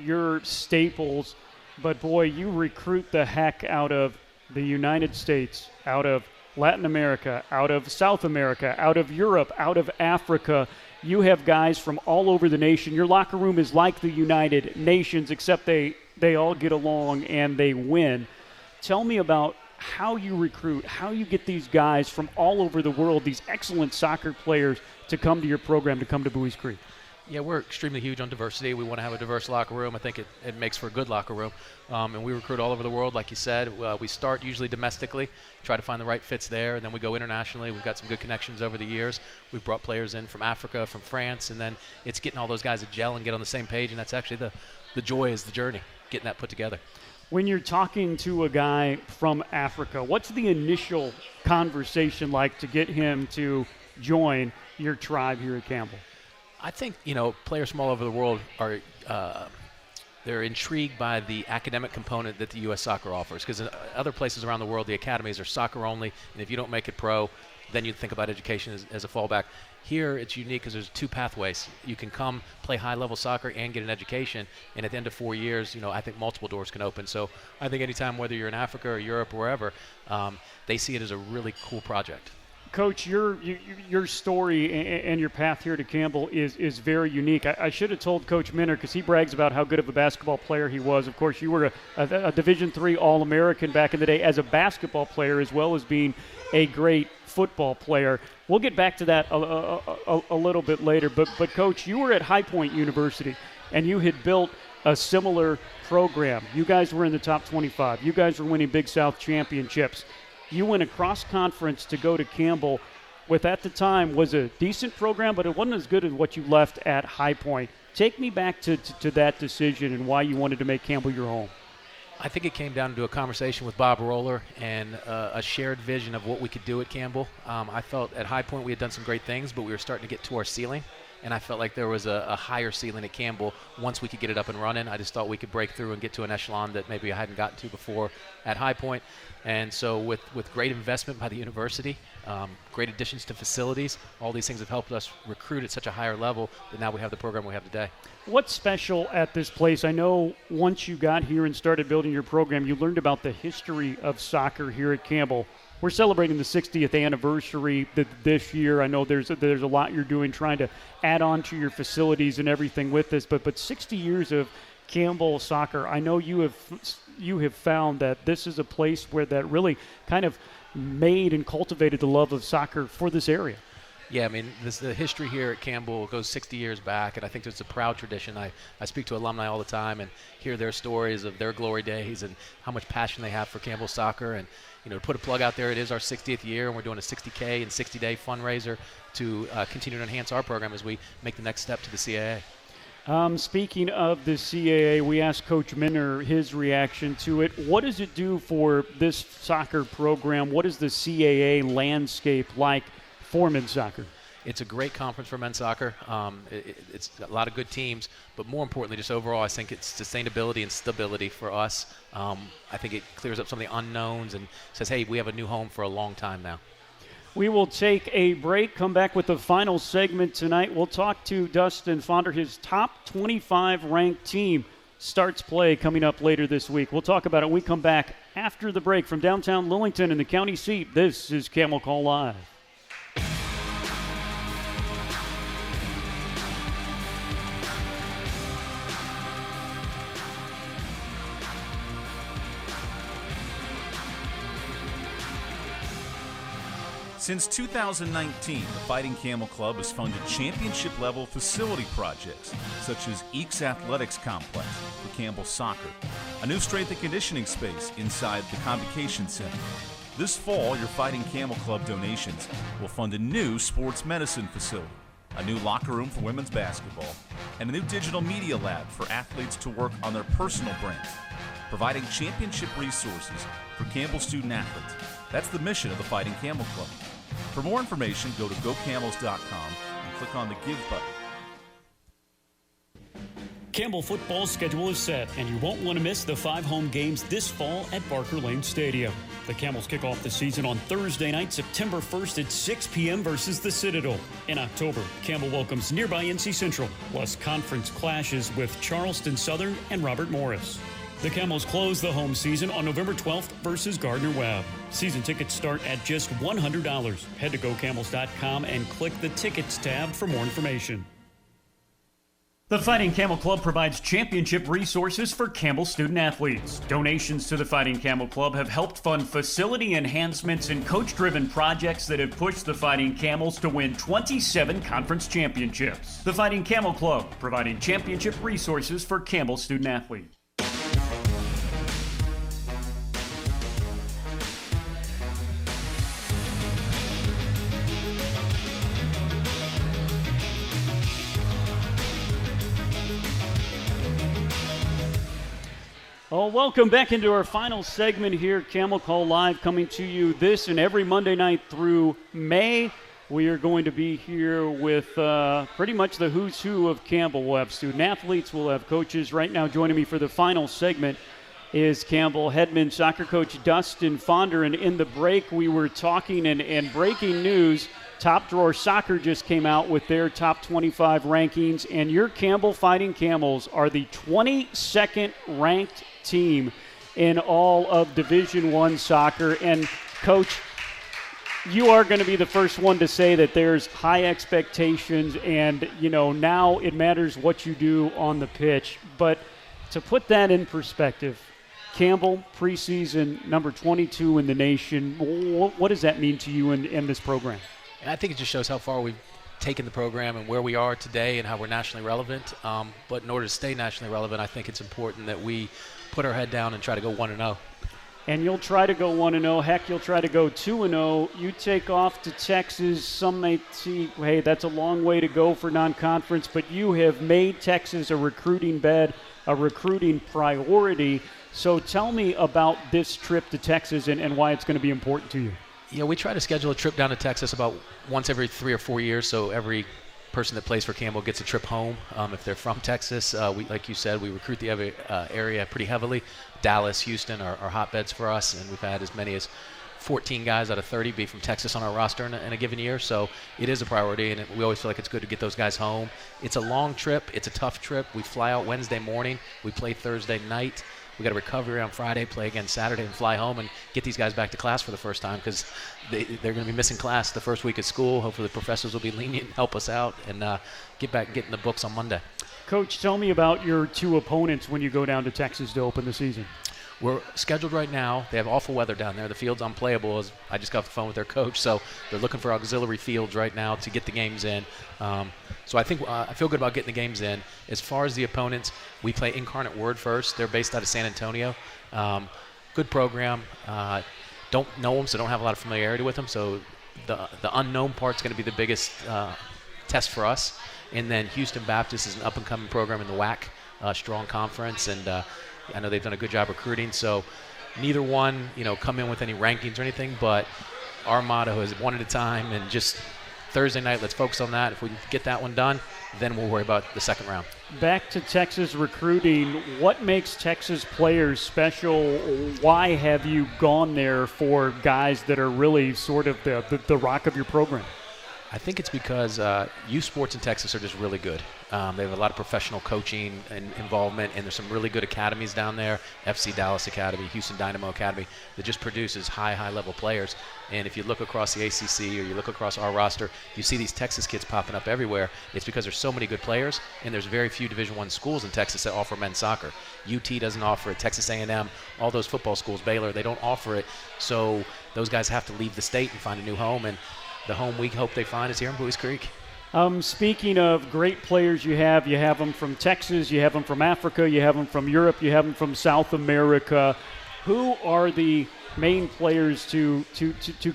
your staples. But, boy, you recruit the heck out of the United States, out of Latin America, out of South America, out of Europe, out of Africa. You have guys from all over the nation. Your locker room is like the United Nations, except they all get along and they win. Tell me about how you recruit, how you get these guys from all over the world, these excellent soccer players, to come to your program, to come to Buies Creek.
Yeah, we're extremely huge on diversity. We want to have a diverse locker room. I think it makes for a good locker room. And we recruit all over the world, like you said. We start usually domestically, try to find the right fits there, and then we go internationally. We've got some good connections over the years. We've brought players in from Africa, from France, and then it's getting all those guys to gel and get on the same page, and that's actually the joy is the journey, getting that put together.
When you're talking to a guy from Africa, what's the initial conversation like to get him to join your tribe here at Campbell?
I think, players from all over the world are they're intrigued by the academic component that the U.S. soccer offers, because in other places around the world, the academies are soccer only, and if you don't make it pro, then you think about education as a fallback. Here, it's unique because there's two pathways. You can come play high-level soccer and get an education, and at the end of 4 years, I think multiple doors can open. So I think anytime, whether you're in Africa or Europe or wherever, they see it as a really cool project.
Coach, your story and your path here to Campbell is very unique. I should have told Coach Minner, because he brags about how good of a basketball player he was. Of course, you were a Division III All-American back in the day as a basketball player, as well as being a great football player. We'll get back to that a little bit later. But Coach, you were at High Point University, and you had built a similar program. You guys were in the top 25. You guys were winning Big South championships. You went across conference to go to Campbell with, at the time, was a decent program, but it wasn't as good as what you left at High Point. Take me back to that decision and why you wanted to make Campbell your home.
I think it came down to a conversation with Bob Roller and a shared vision of what we could do at Campbell. I felt at High Point we had done some great things, but we were starting to get to our ceiling. And I felt like there was a higher ceiling at Campbell once we could get it up and running. I just thought we could break through and get to an echelon that maybe I hadn't gotten to before at High Point. And so with great investment by the university, great additions to facilities, all these things have helped us recruit at such a higher level that now we have the program we have today.
What's special at this place? I know once you got here and started building your program, you learned about the history of soccer here at Campbell. We're celebrating the 60th anniversary this year. I know there's a lot you're doing, trying to add on to your facilities and everything with this, but 60 years of Campbell soccer, I know you have found that this is a place where that really kind of made and cultivated the love of soccer for this area.
Yeah, I mean, the history here at Campbell goes 60 years back, and I think there's a proud tradition. I speak to alumni all the time and hear their stories of their glory days and how much passion they have for Campbell soccer. And, to put a plug out there, it is our 60th year, and we're doing a 60K and 60-day fundraiser to continue to enhance our program as we make the next step to the CAA.
Speaking of the CAA, we asked Coach Minner his reaction to it. What does it do for this soccer program? What is the CAA landscape like for men's soccer?
It's a great conference for men's soccer. It's a lot of good teams, but more importantly, just overall, I think it's sustainability and stability for us. I think it clears up some of the unknowns and says, hey, we have a new home for a long time now.
We will take a break, come back with the final segment tonight. We'll talk to Dustin Fonder. His top 25 ranked team starts play coming up later this week. We'll talk about it when we come back after the break from downtown Lillington in the county seat. This is Camel Call Live.
Since 2019, the Fighting Camel Club has funded championship-level facility projects, such as Eakes Athletics Complex for Campbell Soccer, a new strength and conditioning space inside the Convocation Center, This fall, your Fighting Camel Club donations will fund a new sports medicine facility, a new locker room for women's basketball, and a new digital media lab for athletes to work on their personal brands, providing championship resources for Campbell student athletes. That's the mission of the Fighting Camel Club. For more information, go to gocamels.com and click on the Give button.
Campbell football schedule is set, and you won't want to miss the 5 home games this fall at Barker Lane Stadium. The Camels kick off the season on Thursday night, September 1st at 6 p.m. versus the Citadel. In October, Campbell welcomes nearby NC Central, plus conference clashes with Charleston Southern and Robert Morris. The Camels close the home season on November 12th versus Gardner-Webb. Season tickets start at just $100. Head to gocamels.com and click the Tickets tab for more information. The Fighting Camel Club provides championship resources for Campbell student athletes. Donations to the Fighting Camel Club have helped fund facility enhancements and coach-driven projects that have pushed the Fighting Camels to win 27 conference championships. The Fighting Camel Club, providing championship resources for Campbell student athletes. Well, welcome back into our final segment here, Camel Call Live, coming to you this and every Monday night through May. We are going to be here with pretty much the who's who of Campbell. We'll have student athletes, we'll have coaches. Right now joining me for the final segment is Campbell head men's soccer coach Dustin Fonder. And in the break, we were talking and breaking news. Top Drawer Soccer just came out with their top 25 rankings, and your Campbell Fighting Camels are the 22nd ranked team in all of Division I soccer. And, Coach, you are going to be the first one to say that there's high expectations and, you know, now it matters what you do on the pitch. But to put that in perspective, Campbell, preseason, number 22 in the nation, what does that mean to you in this program?
I think it just shows how far we've taken the program and where we are today and how we're nationally relevant. But in order to stay nationally relevant, I think it's important that we put our head down and try to go 1-0.
And you'll try to go 1-0. Heck, you'll try to go 2-0. You take off to Texas. Some may see, hey, that's a long way to go for non-conference, but you have made Texas a recruiting bed, a recruiting priority. So tell me about this trip to Texas and why it's going to be important to you.
Yeah, we try to schedule a trip down to Texas about once every 3 or 4 years, so every person that plays for Campbell gets a trip home. If they're from Texas, like you said, we recruit the area pretty heavily. Dallas, Houston are hotbeds for us, and we've had as many as 14 guys out of 30 be from Texas on our roster in a given year, so it is a priority, and we always feel like it's good to get those guys home. It's a long trip. It's a tough trip. We fly out Wednesday morning. We play Thursday night. We got to recover on Friday, play again Saturday, and fly home and get these guys back to class for the first time because they're going to be missing class the first week of school. Hopefully the professors will be lenient and help us out and get back and get in the books on Monday.
Coach, tell me about your two opponents when you go down to Texas to open the season.
We're scheduled right now. They have awful weather down there. The field's unplayable. I just got off the phone with their coach, so they're looking for auxiliary fields right now to get the games in. So I think I feel good about getting the games in. As far as the opponents, we play Incarnate Word first. They're based out of San Antonio. Good program. Don't know them, so don't have a lot of familiarity with them. So the unknown part's going to be the biggest test for us. And then Houston Baptist is an up-and-coming program in the WAC, strong conference, and I know they've done a good job recruiting. So neither one, come in with any rankings or anything, but our motto is one at a time, and just Thursday night, let's focus on that. If we can get that one done, then we'll worry about the second round.
Back to Texas recruiting, what makes Texas players special? Why have you gone there for guys that are really sort of the rock of your program?
I think it's because youth sports in Texas are just really good. They have a lot of professional coaching and involvement, and there's some really good academies down there, FC Dallas Academy, Houston Dynamo Academy, that just produces high-level players. And if you look across the ACC or you look across our roster, you see these Texas kids popping up everywhere. It's because there's so many good players, and there's very few Division I schools in Texas that offer men's soccer. UT doesn't offer it, Texas A&M, all those football schools, Baylor, they don't offer it. So those guys have to leave the state and find a new home, and the home we hope they find is here in Buies Creek.
Speaking of great players you have them from Texas, you have them from Africa, you have them from Europe, you have them from South America. who are the main players to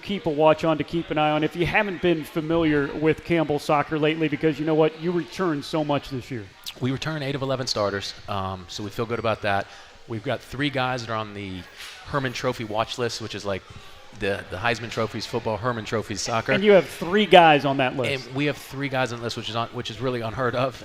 keep a watch on, to keep an eye on, if you haven't been familiar with Campbell soccer lately? Because you know what? You returned so much this year.
We return 8 of 11 starters, so we feel good about that. We've got 3 guys that are on the Herman Trophy watch list, which is like the Heisman Trophies football, Herman Trophies soccer.
And you have 3 guys on that list.
And we have 3 guys on the list, which is really unheard of.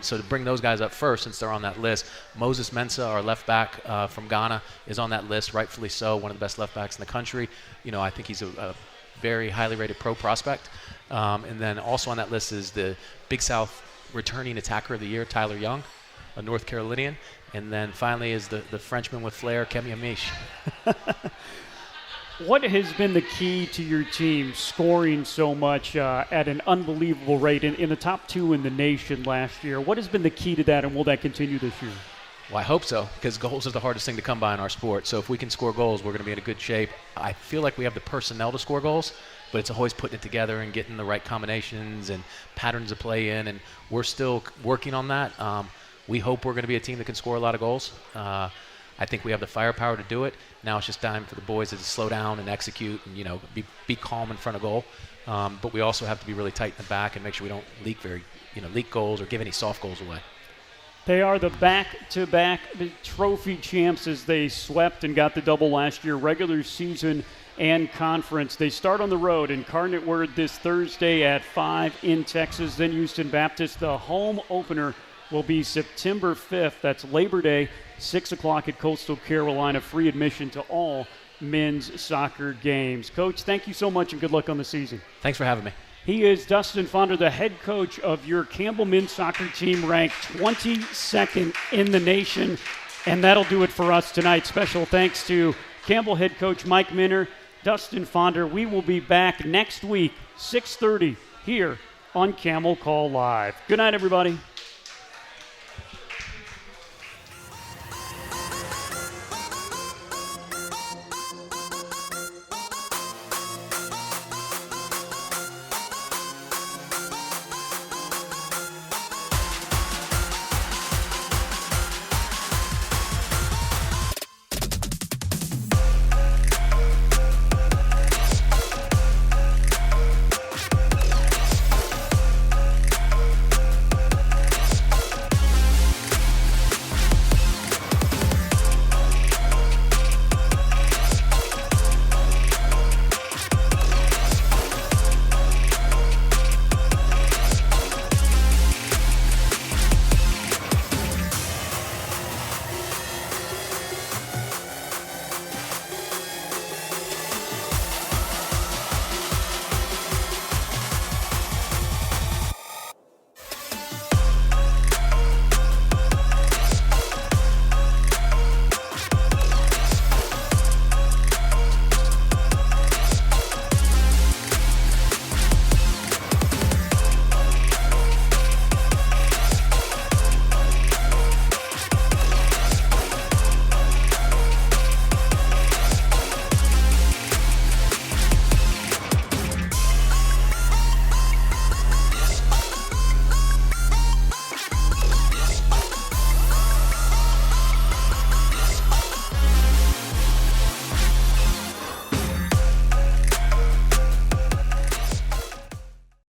So to bring those guys up first, since they're on that list, Moses Mensah, our left back from Ghana, is on that list, rightfully so, one of the best left backs in the country. You know, I think he's a very highly rated pro prospect. And then also on that list is the Big South returning attacker of the year, Tyler Young, a North Carolinian. And then finally is the Frenchman with flair, Kemi Amish.
What has been the key to your team scoring so much at an unbelievable rate in the top 2 in the nation last year? What has been the key to that, and will that continue this year?
Well, I hope so, because goals is the hardest thing to come by in our sport. So if we can score goals, we're going to be in a good shape. I feel like we have the personnel to score goals, but it's always putting it together and getting the right combinations and patterns of play in, and we're still working on that. We hope we're going to be a team that can score a lot of goals. I think we have the firepower to do it. Now it's just time for the boys to slow down and execute and, you know, be calm in front of goal. But we also have to be really tight in the back and make sure we don't leak goals or give any soft goals away.
They are the back-to-back trophy champs as they swept and got the double last year, regular season and conference. They start on the road in Incarnate Word this Thursday at 5 in Texas, then Houston Baptist. The home opener will be September 5th. That's Labor Day, 6 o'clock at Coastal Carolina. Free admission to all men's soccer games. Coach, thank you so much and good luck on the season.
Thanks for having me.
He is Dustin Fonder, the head coach of your Campbell men's soccer team, ranked 22nd in the nation. And that'll do it for us tonight. Special thanks to Campbell head coach Mike Minner, Dustin Fonder. We will be back next week, 6:30 here on Camel Call Live. Good night, everybody.